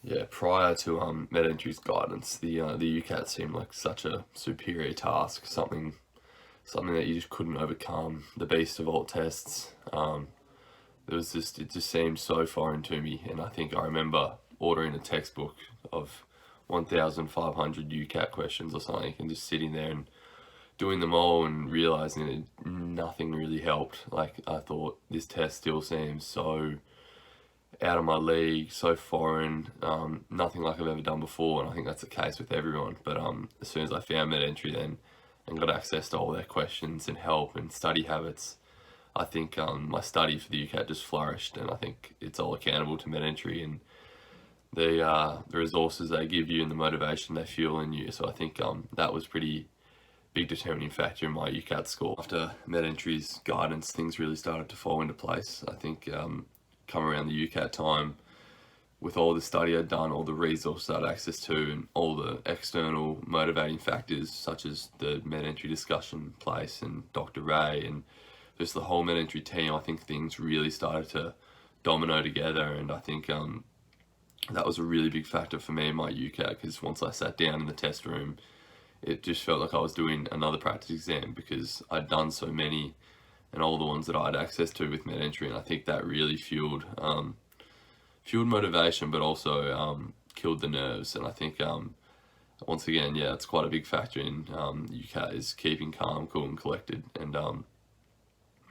Yeah, prior to MedEntry's guidance, the UCAT seemed like such a superior task, something that you just couldn't overcome. The beast of all tests. It just seemed so foreign to me, and I think I remember ordering a textbook of 1,500 UCAT questions or something, and just sitting there and doing them all and realizing that nothing really helped. Like, I thought this test still seems so out of my league, so foreign, nothing like I've ever done before, and I think that's the case with everyone. But as soon as I found MedEntry then and got access to all their questions and help and study habits, I think my study for the UCAT just flourished, and I think it's all accountable to MedEntry and the resources they give you and the motivation they fuel in you. So I think that was pretty big determining factor in my UCAT score. After MedEntry's guidance, things really started to fall into place. I think come around the UCAT time, with all the study I'd done, all the resources I had access to, and all the external motivating factors such as the MedEntry discussion place and Dr. Ray and just the whole MedEntry team, I think things really started to domino together, and I think that was a really big factor for me in my UCAT, because once I sat down in the test room, it just felt like I was doing another practice exam, because I'd done so many and all the ones that I had access to with MedEntry, and I think that really fueled motivation, but also killed the nerves. And I think once again, yeah, it's quite a big factor in UCAT is keeping calm, cool, and collected, and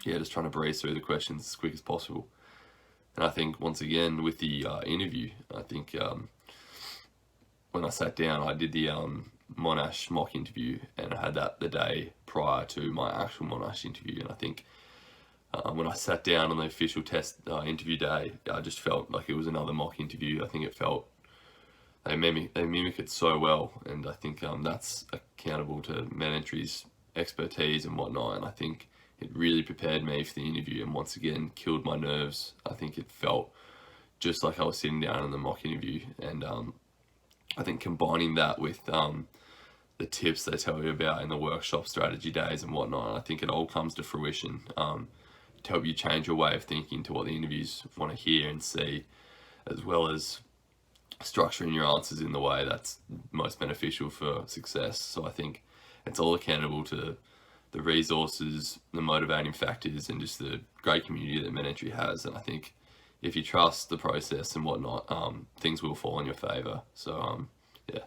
yeah, just trying to breeze through the questions as quick as possible. And I think once again with the interview, I think when I sat down, I did the Monash mock interview, and I had that the day prior to my actual Monash interview. And I think when I sat down on the official test interview day, I just felt like it was another mock interview. I think it felt they mimic it so well, and I think that's accountable to MedEntry's expertise and whatnot. And I think it really prepared me for the interview, and once again killed my nerves. I think it felt just like I was sitting down in the mock interview, and I think combining that with the tips they tell you about in the workshop, strategy days and whatnot, I think it all comes to fruition to help you change your way of thinking to what the interviews want to hear and see, as well as structuring your answers in the way that's most beneficial for success. So I think it's all accountable to the resources, the motivating factors, and just the great community that MedEntry has. And I think if you trust the process and whatnot, things will fall in your favor. So yeah.